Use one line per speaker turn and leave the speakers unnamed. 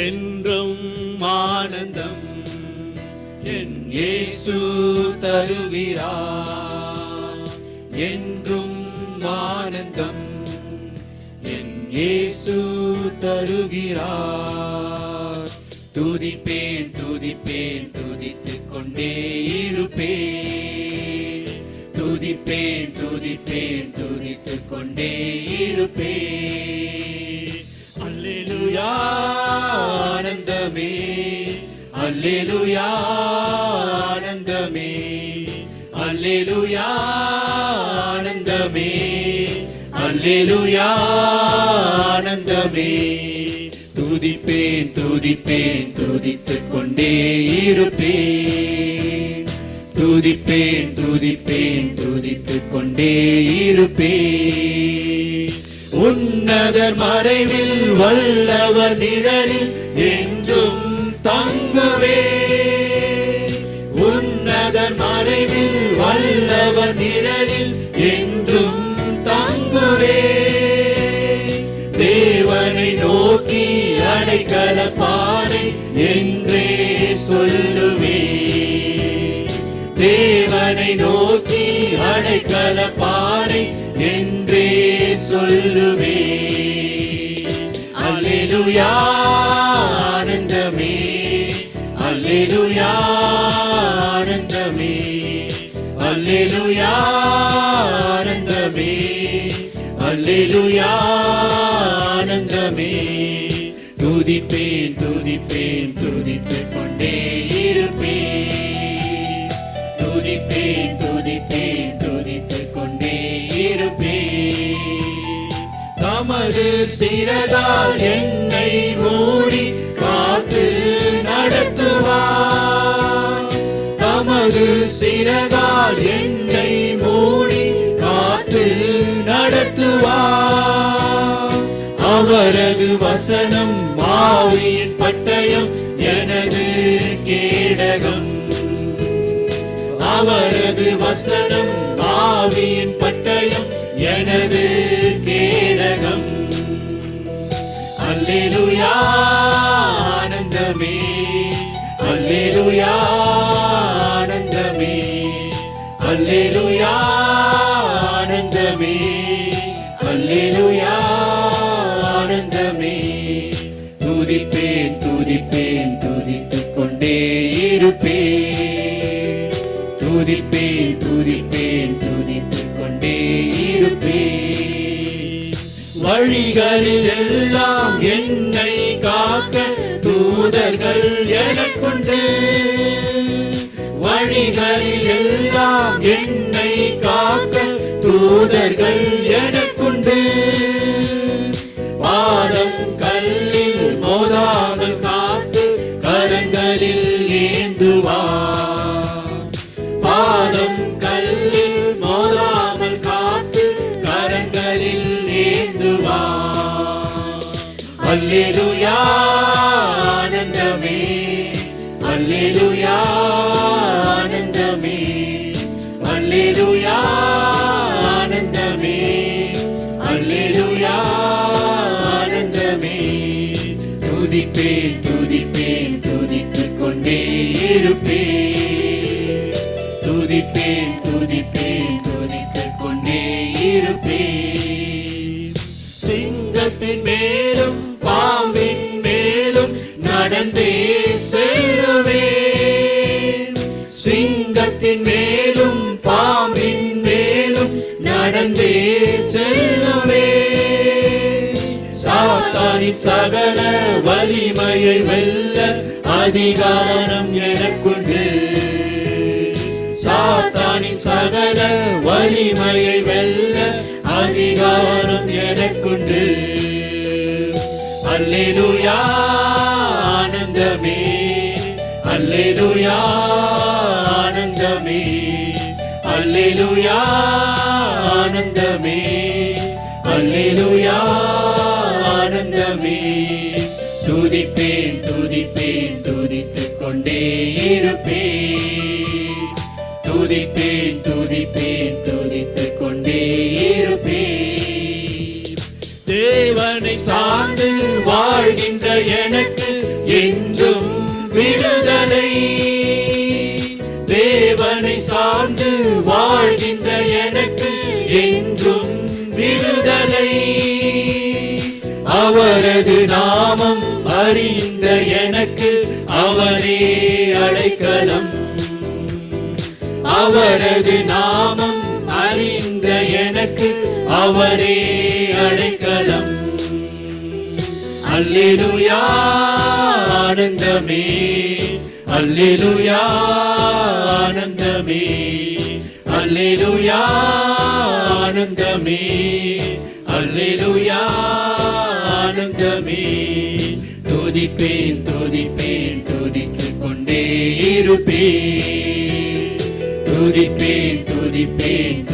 என்றும் ஆனந்தம் என் இயேசு தருகிறார். என்றும் ஆனந்தம் என் இயேசு தருகிறார். துதிப்பேன் துதிப்பேன் துதித்துக் கொண்டே இருப்பேன். துதிப்பேன் துதிப்பேன் துதித்துக் கொண்டே இருப்பேன். அல்லேலூயா ஆனந்தமே, அல்லேலூயா ஆனந்தமே, அல்லேலூயா ஆனந்தமே, அல்லேலூயா ஆனந்தமே. துதிப்பேன் துதிப்பேன் துதித்துக் கொண்டே இருப்பேன். துதிப்பேன் துதிப்பேன் துதித்துக் கொண்டே இருப்பேன். உன்னதர் மறைவில் வல்லவர் நிழலில் என்றும் தங்குவேன். உன்னதர் மறைவில் வல்லவர் நிழலில் என்றும் தங்குவேன். தேவனை நோக்கி அடைக்கலப்பானை என்றே சொல்லுவேன். தேவனை நோக்கி அடைக்கலப்பானை என்றே சொல்லுவேன். அல்லேலூயா ஆனந்தமே, அல்லேலூயா ஆனந்தமே, அல்லேலூயா ஆனந்தமே, அல்லேலூயா ஆனந்தமே. துதிப்பேன் துதிப்பேன் துதித்துக் கொண்டே இருப்பேன். துதிப்பேன் துதிப்பேன் துதித்துக் கொண்டே இருப்பேன். தமது சிறகால் என்னை மூடி காத்து நடத்துவார். தமது சிறகால் என்னை மூடி காத்து நடத்துவார். அவரது வசனம் ஆவியின் பட்டயம் எனது கேடகம். அவரது வசனம் ஆவியின் பட்டயம் எனது கேடகம். அல்லேலூயா ஆனந்தமே, அல்லேலூயா ஆனந்தமே, அல்லேலூயா ஆனந்தமே, அல்லேலூயா ஆனந்தமே. துதிப்பேன் துதிப்பேன் துதித்துக் கொண்டே இருப்பேன். துதிப்பேன் துதிப்பேன் துதித்துக் கொண்டே இருப்பேன். வழிகளில் எல்லாம் என்னை காக்க தூதர்கள் எனக்குண்டு. வழிகளில் எல்லாம் என்னை காக்க தூதர்கள் எனக்குண்டு. பாதம் கல்லில் மோதாமல் காத்து கரங்களில் ஏந்துவார். பாதம் கல்லில் மோதாமல் காத்து கரங்களில் ஏந்துவார். அல்லேலூயா ஆனந்தமே, அல்லேலூயா ஆனந்தமே, அல்லேலூயா ஆனந்தமே, அல்லேலூயா ஆனந்தமே. துதிப்பேன் துதிப்பேன் துதித்துக் கொண்டே இருப்பேன். துதிப்பேன் துதிப்பேன் துதித்துக் கொண்டே இருப்பேன். சிங்கத்தின் மேலும் பாம்பின் மேலும் நடந்தே செல்லுவேன். சிங்கத்தின் மேலும் பாம்பின் மேலும் நடந்தே செல்லுவேன். சாத்தானின் சகல வலிமையை வெல்ல அதிகாரம் எனக்குண்டு. சாத்தானின் சகல வலிமையை வெல்ல அதிகாரம் எனக்குண்டு. அல்லேலூயா ஆனந்தமே, அல்லேலூயா ஆனந்தமே, அல்லேலூயா ஆனந்தமே, அல்லேலூயா ஆனந்தமே. துதிப்பேன் துதிப்பேன் துதித்துக் கொண்டே இருப்பேன். துதிப்பேன் துதிப்பேன் துதித்துக் கொண்டே இருப்பேன். தேவனை சார்ந்து வாழ்கின்ற எனக்கு சார்ந்து வாழ்கின்ற எனக்கு என்றும் விடுதலை. அவரது நாமம் அறிந்த எனக்கு அவரே அடைக்கலம். அவரது நாமம் அறிந்த எனக்கு அவரே அடைக்கலம். அல்லேலூயா ஆனந்தமே, அல்லேலூயா ஆனந்தமே, அல்லேலூயா ஆனந்தமே, அல்லேலூயா ஆனந்தமே. துதிப்பேன் துதிப்பேன் துதித்துக் கொண்டே இருப்பேன். துதிப்பேன் துதிப்பேன்